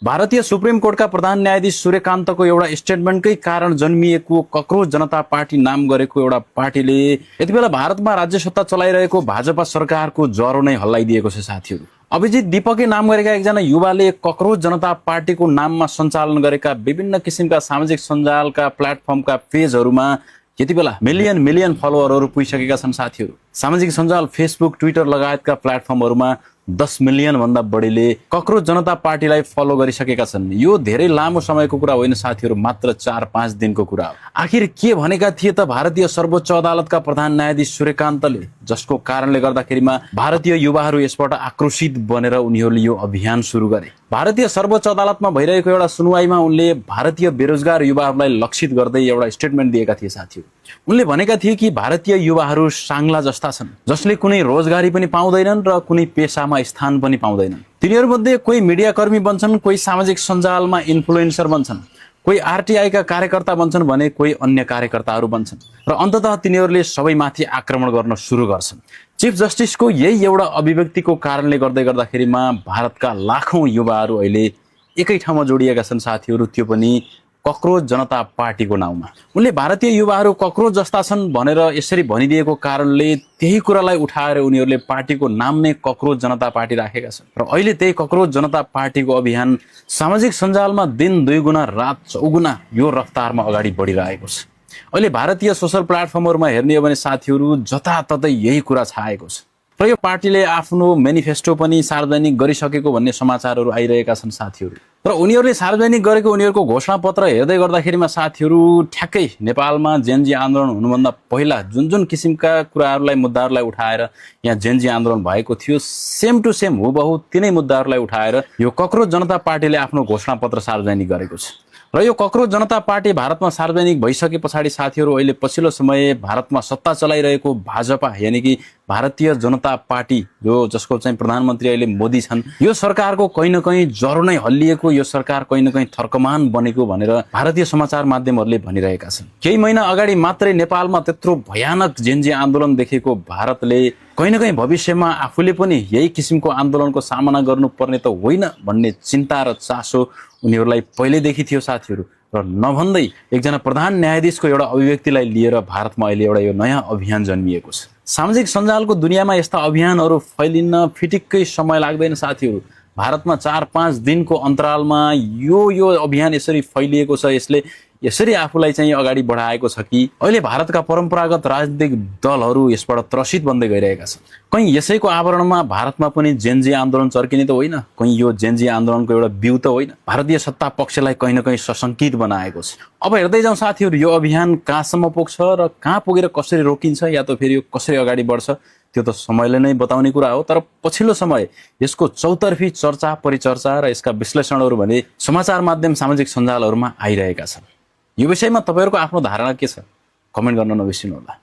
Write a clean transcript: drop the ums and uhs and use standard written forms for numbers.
भारतीय सुप्रिम कोर्टका प्रधान न्यायाधीश सूर्यकान्तको एउटा स्टेटमेन्टकै कारण जन्मिएको कक्रोच जनता पार्टी नाम गरेको एउटा पार्टीले यति बेला भारतमा राज्य सत्ता चलाइरहेको भाजपा सरकारको ज्वरो नै हल्लाइदिएको छ साथीहरू। अभिजित दीपकै नाम गरेका एकजना युवाले कक्रोच जनता पार्टीको नाममा सञ्चालन गरेका विभिन्न किसिमका सामाजिक सञ्जालका प्लेटफर्मका पेजहरूमा यति बेला मिलियन फलोअरहरू पुगिसकेका छन् साथीहरू। सामाजिक सञ्जाल फेसबुक ट्विटर लगायतका प्लेटफर्महरूमा 10 मिलियन भन्दा बढीले कक्रोच जनता पार्टीलाई फलो गरिसकेका छन्। यो धेरै लामो समयको कुरा होइन साथीहरू, मात्र 4-5 दिनको कुरा हो। आखिर के भनेका थिए त भारतीय सर्वोच्च अदालतका प्रधान न्यायाधीश सूर्यकान्तले, जसको कारणले गर्दाखेरिमा भारतीय युवाहरू यसबाट आक्रोशित बनेर उनीहरूले यो अभियान सुरु गरे। भारतीय सर्वोच्च अदालतमा भइरहेको एउटा सुनवाईमा उनले भारतीय बेरोजगार युवाहरूलाई लक्षित गर्दै एउटा स्टेटमेन्ट दिएका थिए साथीहरू। उनले भनेका थिए कि भारतीय युवाहरू साङ्ला जस्ता छन्, जसले कुनै रोजगारी पनि पाउँदैनन् र कुनै पेसामा स्थान पनि पाउँदैनन्। तिनीहरूमध्ये कोही मिडियाकर्मी बन्छन्, कोही सामाजिक सञ्जालमा इन्फ्लुएन्सर बन्छन्, कोही आरटीआई का कार्यकर्ता बन्छन् भने कोही अन्य कार्यकर्ताहरू बन्छन् र अन्ततः तिनीहरूले सबैमाथि आक्रमण गर्न सुरु गर्छन्। चिफ जस्टिसको यही एउटा अभिव्यक्तिको कारणले गर्दाखेरिमा भारतका लाखौं युवाहरू अहिले एकै ठाउँमा जोडिएका छन् साथीहरू, त्यो पनि कक्रोच जनता पार्टीको नाउँमा। उनले भारतीय युवाहरू कक्रोच जस्ता छन् भनेर यसरी भनिदिएको कारणले त्यही कुरालाई उठाएर उनीहरूले पार्टीको नाम नै कक्रोच जनता पार्टी राखेका छन् र अहिले त्यही कक्रोच जनता पार्टीको अभियान सामाजिक सञ्जालमा दिन 2 गुणा रात 4 गुणा यो रफ्तारमा अगाडि बढिरहेको छ। अहिले भारतीय सोशल प्लेटफर्महरूमा हेर्ने हो भने साथीहरू जताततै यही कुरा छाएको छ र यो पार्टीले आफ्नो मेनिफेस्टो पनि सार्वजनिक गरिसकेको भन्ने समाचारहरू आइरहेका छन् साथीहरू। र उनीहरूले सार्वजनिक गरेको उनीहरूको घोषणा पत्र हेर्दै गर्दाखेरिमा साथीहरू ठ्याक्कै नेपालमा जेनजी आन्दोलन हुनुभन्दा पहिला जुन किसिमका कुराहरूलाई मुद्दाहरूलाई उठाएर यहाँ जेनजी आन्दोलन भएको थियो, सेम टु सेम हुबहु तिनै मुद्दाहरूलाई उठाएर यो कक्रोच जनता पार्टीले आफ्नो घोषणा पत्र सार्वजनिक गरेको छ। र यो कक्रोच जनता पार्टी भारतमा सार्वजनिक भइसके पछाडि साथीहरू अहिले पछिल्लो समय भारतमा सत्ता चलाइरहेको भाजपा यानि कि भारतीय जनता पार्टी जो जसको चाहिँ प्रधानमन्त्री अहिले मोदी छन्, यो सरकारको कहीँ न कहीँ ज्वरो नै हल्लिएको, यो सरकार कहीँ न कहीँ थर्कमान बनेको भनेर भारतीय समाचार माध्यमहरूले भनिरहेका छन्। केही महिना अगाडि मात्रै नेपालमा त्यत्रो भयानक जेनजी आन्दोलन देखेको भारतले कहीँ न कहीँ भविष्यमा आफूले पनि यही किसिमको आन्दोलनको सामना गर्नुपर्ने त होइन भन्ने चिन्ता र चासो उनीहरूलाई पहिल्यैदेखि थियो साथीहरू। र नभन्दै एकजना प्रधान न्यायाधीशको एउटा अभिव्यक्तिलाई लिएर भारतमा अहिले एउटा यो नयाँ अभियान जन्मिएको छ। सामाजिक सञ्जालको दुनियाँमा यस्ता अभियानहरू फैलिन फिटिक्कै समय लाग्दैन साथीहरू। भारतमा 4-5 दिनको अन्तरालमा यो अभियान यसरी फैलिएको छ, यसरी आफूलाई चाहिँ अगाडि बढाएको छ कि अहिले भारतका परम्परागत राजनीतिक दलहरू यसबाट त्रसित बन्दै गइरहेका छन्। कहीँ यसैको आवरणमा भारतमा पनि जेनजी आन्दोलन चर्किने त होइन, कहीँ यो जेनजी आन्दोलनको एउटा बिउ त होइन, भारतीय सत्ता पक्षलाई कहीँ न कहीँ सशङ्कित बनाएको छ। अब हेर्दै जाउँ साथीहरू यो अभियान कहाँसम्म पुग्छ र कहाँ पुगेर कसरी रोकिन्छ या त फेरि यो कसरी अगाडि बढ्छ त्यो त समयले नै बताउने कुरा हो। तर पछिल्लो समय यसको चौतर्फी चर्चा परिचर्चा र यसका विश्लेषणहरू भने समाचार माध्यम सामाजिक सञ्जालहरूमा आइरहेका छन्। यो विषयमा तपाईहरुको आफ्नो धारणा के छ? कमेन्ट गर्न नबिर्सिनु होला।